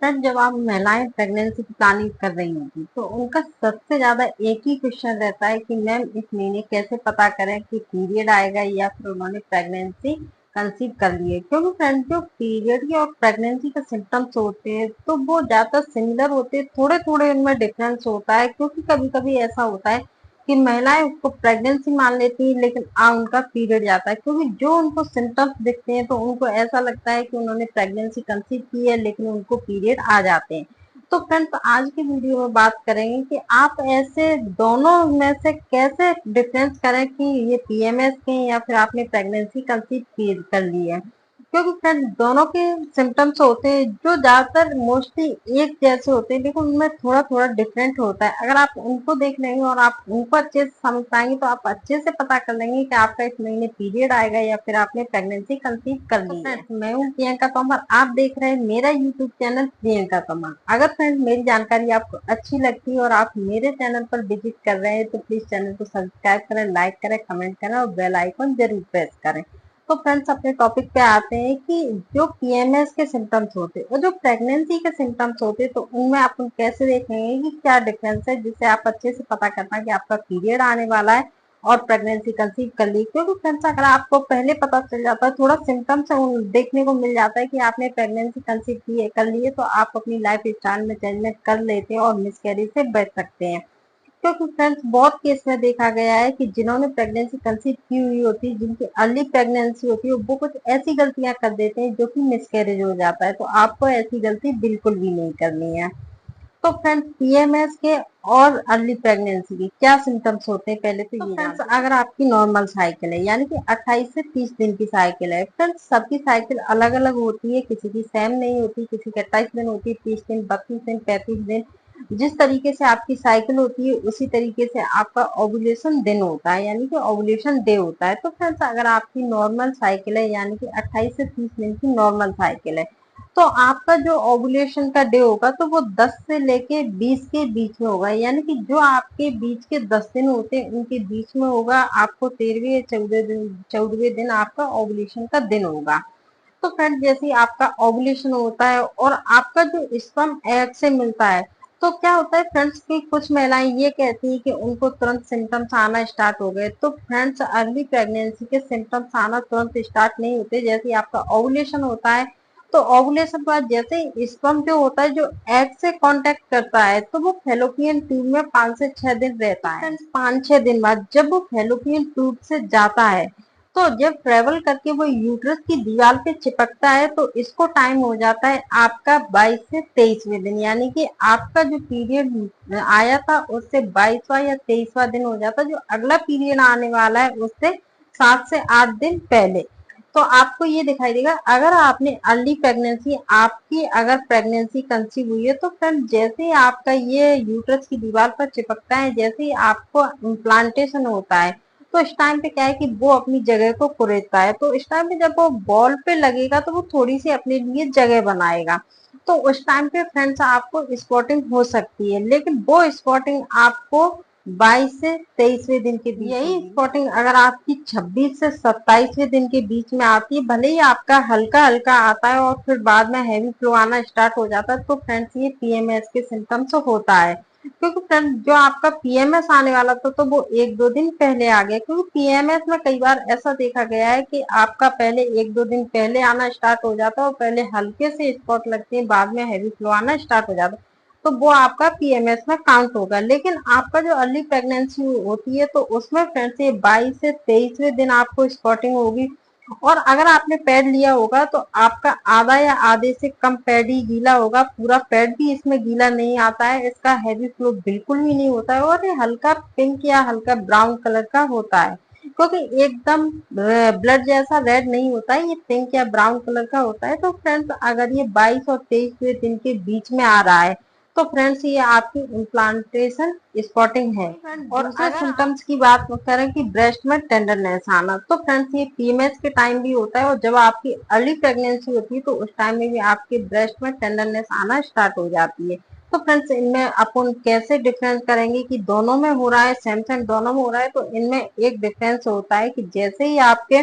Friend, जब आप महिलाएं प्रेगनेंसी की प्लानिंग कर रही होती तो उनका सबसे ज्यादा एक ही क्वेश्चन रहता है कि मैम इस महीने कैसे पता करें कि पीरियड आएगा या फिर उन्होंने प्रेगनेंसी कंसीव कर ली है। क्योंकि फ्रेंड, जो पीरियड की और प्रेगनेंसी के सिम्टम्स होते हैं तो वो ज्यादा सिमिलर होते हैं, थोड़े थोड़े उनमें डिफरेंस होता है। क्योंकि कभी कभी ऐसा होता है कि महिलाएं उसको प्रेगनेंसी मान लेती हैं लेकिन उनका पीरियड जाता है, क्योंकि जो उनको सिम्टम्स दिखते हैं तो उनको ऐसा लगता है कि उन्होंने प्रेगनेंसी कंसीव की है लेकिन उनको पीरियड आ जाते हैं। तो फ्रेंड्स, आज की वीडियो में बात करेंगे कि आप ऐसे दोनों में से कैसे डिफरेंस करें कि ये पीएमएस के हैं या फिर आपने प्रेगनेंसी कंसीव कर ली है। क्योंकि फ्रेंड, दोनों के सिम्टम्स होते हैं जो ज्यादातर मोस्टली एक जैसे होते हैं, लेकिन उनमें थोड़ा थोड़ा डिफरेंट होता है। अगर आप उनको देख लेंगे और आप उनको अच्छे से समझ पाएंगे तो आप अच्छे से पता कर लेंगे कि आपका इस महीने पीरियड आएगा या फिर आपने प्रेगनेंसी कंसीव कर ली है। मैं हूँ प्रियंका तोमर, आप देख रहे हैं मेरा यूट्यूब चैनल प्रियंका तोमर। अगर फ्रेंड मेरी जानकारी आपको अच्छी लगती है और आप मेरे चैनल पर विजिट कर रहे हैं तो प्लीज चैनल को सब्सक्राइब करें, लाइक करें, कमेंट करें और बेल आइकन जरूर प्रेस करें। तो फ्रेंड्स, अपने टॉपिक पे आते हैं कि जो पीएमएस के सिम्टम्स होते हैं और जो प्रेगनेंसी के सिम्टम्स होते हैं तो उनमें आप कैसे देखेंगे कि क्या डिफरेंस है, जिससे आप अच्छे से पता कर पाए कि आपका पीरियड आने वाला है और प्रेगनेंसी कंसीव कर ली। क्योंकि फ्रेंड्स, अगर आपको पहले पता चल जाता है, थोड़ा सिम्टम्स देखने को मिल जाता है कि आपने प्रेगनेंसी कंसीव की है, कर ली है, तो आप अपनी लाइफ स्टाइल में चेंजमेंट कर लेते हैं और मिसकैरेज से बच सकते हैं। क्योंकि फ्रेंड्स, बहुत केस में देखा गया है कि जिन्होंने प्रेगनेंसी कंसीव की हुई होती है, जिनकी अर्ली प्रेगनेंसी होती है, वो कुछ ऐसी गलतियां कर देते हैं जो कि मिसकैरेज हो जाता है। तो आपको ऐसी गलती बिल्कुल भी नहीं करनी है। तो फ्रेंड्स, पीएमएस के और अर्ली प्रेगनेंसी के क्या सिम्टम्स होते हैं पहले तो ये फ्रेंड्स, अगर आपकी नॉर्मल साइकिल है यानी कि 28 से 30 दिन की साइकिल है। फ्रेंड्स, सबकी साइकिल अलग अलग होती है, किसी की सेम नहीं होती, किसी की 28 दिन होती है, 30 दिन, 32 दिन, 35 दिन। जिस तरीके से आपकी साइकिल होती है उसी तरीके से आपका ओव्यूलेशन दिन होता है यानी कि ओव्यूलेशन डे होता है। तो फ्रेंड्स, अगर आपकी नॉर्मल साइकिल है यानी कि 28 से 30 दिन की नॉर्मल साइकिल है तो आपका जो ओव्यूलेशन का डे होगा तो वो 10 से लेके 20 के बीच में होगा। यानी कि जो आपके बीच के 10 दिन होते हैं उनके बीच में होगा। आपको 13वें या 14वें दिन आपका ओव्यूलेशन का दिन होगा। तो फ्रेंड, जैसे ही आपका ओव्यूलेशन होता है और आपका जो स्पर्म एग से मिलता है तो क्या होता है फ्रेंड्स कि कुछ महिलाएं ये कहती हैं कि उनको तुरंत सिम्टम्स आना स्टार्ट हो गए। तो फ्रेंड्स, अर्ली प्रेगनेंसी के सिम्टम्स आना तुरंत स्टार्ट नहीं होते। जैसे ही आपका ओव्यूलेशन होता है तो ओवुलेशन के बाद जैसे ही स्पर्म जो होता है जो एग से कांटेक्ट करता है तो वो फेलोपियन ट्यूब में 5 से 6 दिन रहता है। 5-6 दिन बाद जब वो फेलोपियन ट्यूब से जाता है तो जब ट्रेवल करके वो यूट्रस की दीवार पे चिपकता है तो इसको टाइम हो जाता है आपका 22 से 23वें दिन। यानी कि आपका जो पीरियड आया था उससे 22वां या 23वां दिन हो जाता है। जो अगला पीरियड आने वाला है उससे 7 से 8 दिन पहले। तो आपको ये दिखाई देगा अगर आपने अर्ली प्रेगनेंसी, आपकी अगर प्रेगनेंसी कंसीव हुई है तो फ्रेंड जैसे ही आपका ये यूट्रस की दीवार पर चिपकता है, जैसे ही आपको इम्प्लांटेशन होता है तो इस टाइम पे क्या है कि वो अपनी जगह को कुरेदता है। तो इस टाइम पे जब वो बॉल पे लगेगा तो वो थोड़ी सी अपने लिए जगह बनाएगा। तो उस टाइम पे फ्रेंड्स आपको स्पॉटिंग हो सकती है, लेकिन वो स्पॉटिंग आपको 22 से 23वें दिन के बीच यही स्पॉटिंग अगर आपकी 26 से 27वें दिन के बीच में आती है, भले ही आपका हल्का हल्का आता है और फिर बाद में हैवी फ्लो आना स्टार्ट हो जाता है, तो फ्रेंड्स ये पीएमएस के सिम्टम्स होता है। क्योंकि फ्रेंड, जो आपका पीएमएस आने वाला था तो वो 1-2 दिन पहले आ गया। क्योंकि पीएमएस में कई बार ऐसा देखा गया है कि आपका पहले 1-2 दिन पहले आना स्टार्ट हो जाता है और पहले हल्के से स्पॉट लगते हैं, बाद में हैवी फ्लो आना स्टार्ट हो जाता है, तो वो आपका पीएमएस में काउंट होगा। लेकिन आपका जो अर्ली प्रेगनेंसी होती है तो उसमें फ्रेंड्स ये 22 से 23वें दिन आपको स्पॉटिंग होगी। और अगर आपने पैड लिया होगा तो आपका आधा या आधे से कम पैड ही गीला होगा, पूरा पैड भी इसमें गीला नहीं आता है। इसका हैवी फ्लो बिल्कुल भी नहीं होता है और ये हल्का पिंक या हल्का ब्राउन कलर का होता है। क्योंकि एकदम ब्लड जैसा रेड नहीं होता है, ये पिंक या ब्राउन कलर का होता है। तो फ्रेंड्स, अगर ये 22 और 23वें दिन के बीच में आ रहा है तो फ्रेंड्स ये आपकी इम्प्लांटेशन स्पॉटिंग है। और दूसरे सिम्टम्स की बात करें कि ब्रेस्ट में टेंडरनेस आना, तो फ्रेंड्स ये पीएमएस के टाइम भी होता है और जब आपकी अर्ली प्रेगनेंसी होती है तो उस टाइम में भी आपके ब्रेस्ट में टेंडरनेस आना स्टार्ट हो जाती है। तो फ्रेंड्स, इनमें अपन कैसे डिफरेंस करेंगे कि दोनों में हो रहा है, सेम सेम दोनों में हो रहा है। तो इनमें एक डिफरेंस होता है कि जैसे ही आपके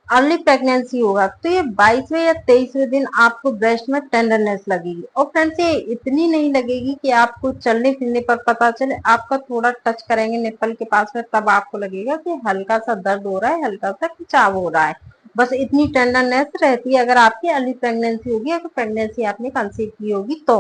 अर्ली प्रेगनेंसी होगा तो ये 22वें या 23वें दिन आपको ब्रेस्ट में टेंडरनेस लगेगी। और फ्रेंड्स ये इतनी नहीं लगेगी कि आपको चलने फिरने पर पता चले, आपका थोड़ा टच करेंगे निप्पल के पास में तब आपको लगेगा कि हल्का सा दर्द हो रहा है, हल्का सा खिंचाव हो रहा है। बस इतनी टेंडरनेस रहती है अगर आपकी अर्ली प्रेगनेंसी होगी, अगर प्रेगनेंसी आपने कंसीव की होगी तो।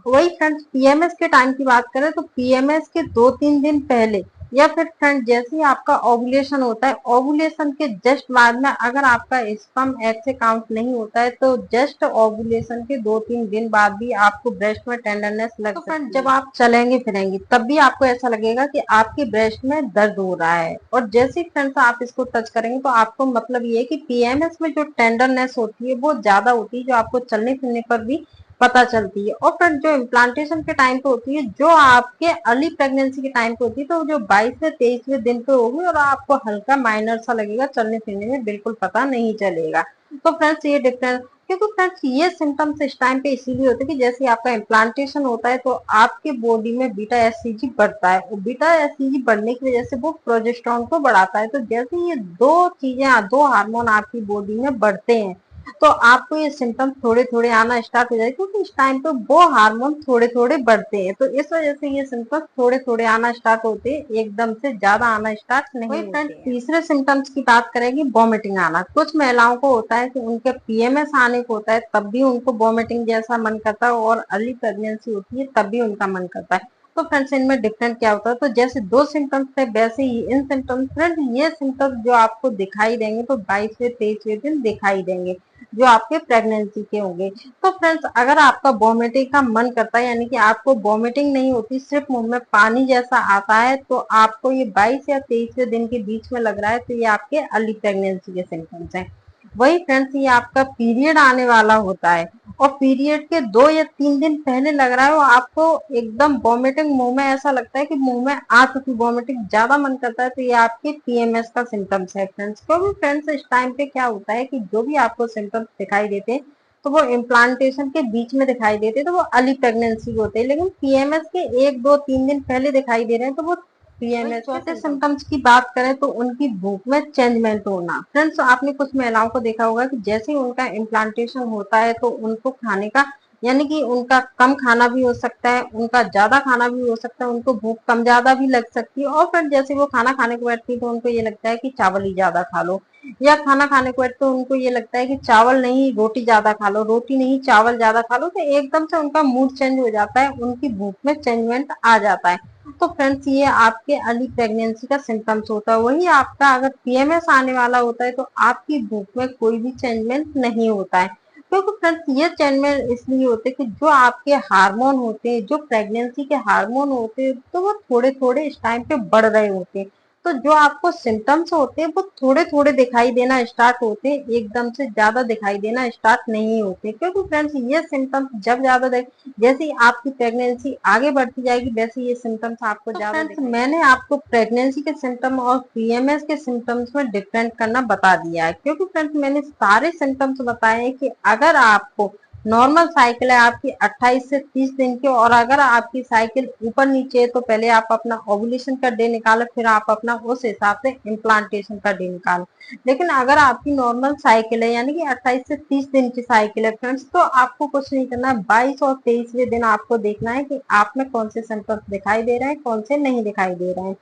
वही फ्रेंड्स पीएमएस के टाइम की बात करें तो पीएमएस के 2-3 दिन पहले या फिर फ्रेंड जैसे ही आपका ओवुलेशन होता है, ओवुलेशन के जस्ट बाद में अगर आपका स्पर्म एग से काउंट नहीं होता है तो जस्ट ओवुलेशन के 2-3 दिन बाद भी आपको ब्रेस्ट में टेंडरनेस लग सकती है। फ्रेंड जब आप चलेंगे फिरेंगे तब भी आपको ऐसा लगेगा कि आपके ब्रेस्ट में दर्द हो रहा है। और जैसे ही फ्रेंड्स आप इसको टच करेंगे तो आपको मतलब ये है कि पीएमएस में जो टेंडरनेस होती है वो ज्यादा होती है, जो आपको चलने फिरने पर भी पता चलती है। और फिर जो इम्प्लांटेशन के टाइम पे होती है, जो आपके अर्ली प्रेगनेंसी के टाइम पे होती है, तो जो 22वें 23वें दिन पे होगी और आपको हल्का माइनर सा लगेगा, चलने फिरने में बिल्कुल पता नहीं चलेगा। तो फ्रेंड्स ये डिफरेंस, क्योंकि फ्रेंड्स ये सिम्टम्स इस टाइम पे इसीलिए होते हैं कि जैसे आपका इम्प्लांटेशन होता है तो आपके बॉडी में बीटा एससीजी बढ़ता है, और बीटा एससीजी बढ़ने की वजह से वो प्रोजेस्टेरोन को बढ़ाता है। तो जैसे ये दो चीजें, दो हार्मोन आपकी बॉडी में बढ़ते हैं तो आपको ये सिम्टम्स थोड़े थोड़े आना स्टार्ट हो जाए, क्योंकि इस टाइम पे वो हार्मोन थोड़े थोड़े बढ़ते हैं। तो इस वजह से ये सिम्टम्स थोड़े थोड़े आना स्टार्ट होते हैं, एकदम से ज्यादा आना स्टार्ट नहीं होते हैं। तीसरे सिम्टम्स की बात करेंगे, वॉमिटिंग आना। कुछ महिलाओं को होता है कि उनके पीएमएस आने को होता है तब भी उनको वॉमिटिंग जैसा मन करता है, और अर्ली प्रेगनेंसी होती है तब भी उनका मन करता है। तो फ्रेंड्स इनमें डिफरेंट क्या होता है, तो जैसे दो सिम्टम्स थे वैसे ही इन सिम्टम्स, फ्रेंड्स ये सिम्टम्स जो आपको दिखाई देंगे तो 22वें 23वें दिन दिखाई देंगे, जो आपके प्रेगनेंसी के होंगे। तो फ्रेंड्स अगर आपका वॉमिटिंग का मन करता है, यानी कि आपको वॉमिटिंग नहीं होती, सिर्फ मुंह में पानी जैसा आता है, तो आपको ये 22 या 23वें दिन के बीच में लग रहा है, तो ये आपके अर्ली प्रेगनेंसी के सिम्टम्स हैं। वही फ्रेंड्स ये आपका पीरियड आने वाला होता है और पीरियड के 2 या 3 दिन पहले लग रहा है, वो आपको एकदम वॉमिटिंग, मुंह में ऐसा लगता है कि मुंह में आ चुकी वॉमिटिंग, ज्यादा मन करता है, तो ये आपके पीएमएस का सिम्टम्स है फ्रेंड्स। क्योंकि फ्रेंड्स इस टाइम पे क्या होता है कि जो भी आपको सिम्टम्स दिखाई देते हैं तो वो इम्प्लांटेशन के बीच में दिखाई देते हैं, तो वो अर्ली प्रेगनेंसी होते हैं। लेकिन पीएमएस के 1-2-3 दिन पहले दिखाई दे रहे हैं तो वो पीएमएस। चौथे सिम्टम्स की बात करें तो उनकी भूख में चेंजमेंट होना। फ्रेंड्स आपने कुछ महिलाओं को देखा होगा कि जैसे ही उनका इम्प्लांटेशन होता है तो उनको खाने का, यानी कि उनका कम खाना भी हो सकता है, उनका ज्यादा खाना भी हो सकता है, उनको भूख कम ज्यादा भी लग सकती है। और फिर जैसे वो खाना खाने को बैठती है तो उनको ये लगता है कि चावल ही ज्यादा खा लो, या खाना खाने को बैठते तो उनको ये लगता है कि चावल नहीं रोटी ज्यादा खा लो, रोटी नहीं चावल ज्यादा खा लो। तो एकदम से उनका मूड चेंज हो जाता है, उनकी भूख में चेंजमेंट आ जाता है। तो फ्रेंड्स ये आपके अर्ली प्रेगनेंसी का सिम्टम्स होता है। वही आपका अगर पीएमएस आने वाला होता है तो आपकी भूख में कोई भी चेंजमेंट नहीं होता है। क्योंकि फ्रेंड्स ये चेंजमेंट इसलिए होते हैं कि जो आपके हार्मोन होते हैं, जो प्रेगनेंसी के हार्मोन होते हैं, तो वो थोड़े थोड़े इस टाइम पे बढ़ रहे होते हैं। तो जो आपको सिम्टम्स होते हैं वो थोड़े थोड़े दिखाई देना स्टार्ट होते हैं, एकदम से ज्यादा दिखाई देना स्टार्ट नहीं होते। क्योंकि फ्रेंड्स ये सिम्टम्स जब ज्यादा, जैसे ही आपकी प्रेगनेंसी आगे बढ़ती जाएगी वैसे ये सिम्टम्स आपको ज्यादा दिखेंगे। मैंने आपको प्रेगनेंसी के सिम्टम और पीएमएस के सिम्टम्स में डिफरेंट करना बता दिया है, क्योंकि फ्रेंड्स मैंने सारे सिम्टम्स बताए हैं कि अगर आपको नॉर्मल साइकिल है आपकी 28 से 30 दिन की, और अगर आपकी साइकिल ऊपर नीचे है तो पहले आप अपना ओवुलेशन का डे निकालो, फिर आप अपना उस हिसाब से इम्प्लांटेशन का डे निकालो। लेकिन अगर आपकी नॉर्मल साइकिल है, यानी कि 28 से 30 दिन की साइकिल है फ्रेंड्स, तो आपको कुछ नहीं करना है, 22 और 23वें दिन आपको देखना है कि आप में कौन से सिम्टम्स दिखाई दे रहे हैं, कौन से नहीं दिखाई दे रहे हैं।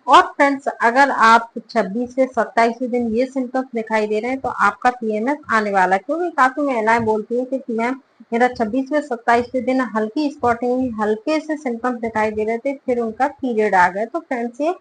और फ्रेंड्स अगर आप 26 से 27वें दिन ये सिम्टम्स दिखाई दे रहे हैं तो आपका पीएमएस आने वाला है। क्योंकि काफी महिलाएं बोलती है कि मैम मेरा 26वें 27वें दिन हल्की स्पॉटिंग हुई, हल्के से सिम्टम्स दिखाई दे रहे थे, फिर उनका पीरियड आ गया। तो फ्रेंड्स ये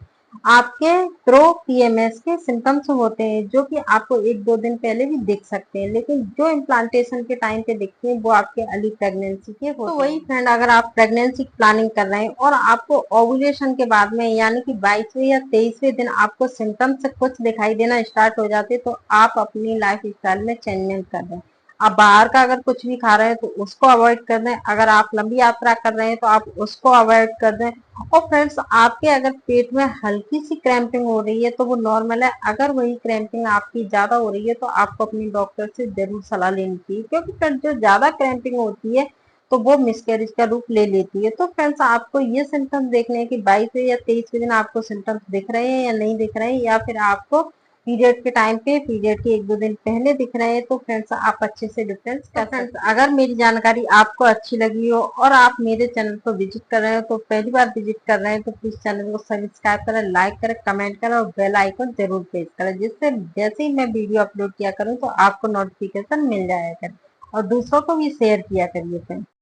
आपके प्रो पीएमएस के सिम्टम्स होते हैं, जो कि आपको 1-2 दिन पहले भी दिख सकते हैं, लेकिन जो इम्प्लांटेशन के टाइम पे दिखते हैं वो आपके अर्ली प्रेगनेंसी के होते हैं। तो वही फ्रेंड अगर आप प्रेगनेंसी की प्लानिंग कर रहे हैं और आपको ओवुलेशन के बाद में, यानी कि 22वें या 23वें दिन आपको सिम्टम्स कुछ दिखाई देना स्टार्ट हो जाते, तो आप अपनी लाइफ स्टाइल में चेंजमेंट कर रहे हैं। आप बाहर का अगर कुछ भी खा रहे हैं तो उसको अवॉइड कर दें, अगर आप लंबी यात्रा कर रहे हैं तो आप उसको अवॉइड कर दें। और फ्रेंड्स आपके अगर पेट में हल्की सी क्रैम्पिंग हो रही है तो वो नॉर्मल है, अगर वही क्रैम्पिंग आपकी ज्यादा हो रही है तो आपको अपनी डॉक्टर से जरूर सलाह लेनी चाहिए। क्योंकि फ्रेंड्स जो ज्यादा क्रैम्पिंग होती है तो वो मिसकैरेज का रूप ले लेती है। तो फ्रेंड्स आपको ये सिम्टम्स देखने हैं कि 22वें या 23वें दिन आपको सिम्टम्स दिख रहे हैं या नहीं दिख रहे हैं, या फिर आपको पीरियड के टाइम पे, पीरियड के 1-2 दिन पहले दिख रहे हैं, तो फ्रेंड्स आप अच्छे से डिफरेंस कर सकते हैं। अगर मेरी जानकारी आपको अच्छी लगी हो और आप मेरे चैनल को विजिट कर रहे हो, तो पहली बार विजिट कर रहे हैं, तो प्लीज चैनल को सब्सक्राइब करें, लाइक करें, कमेंट करें और बेल आइकन जरूर प्रेस करें, जिससे जैसे ही मैं वीडियो अपलोड किया करूँ तो आपको नोटिफिकेशन मिल जाया करे, और दूसरों को भी शेयर किया करिए फ्रेंड्स।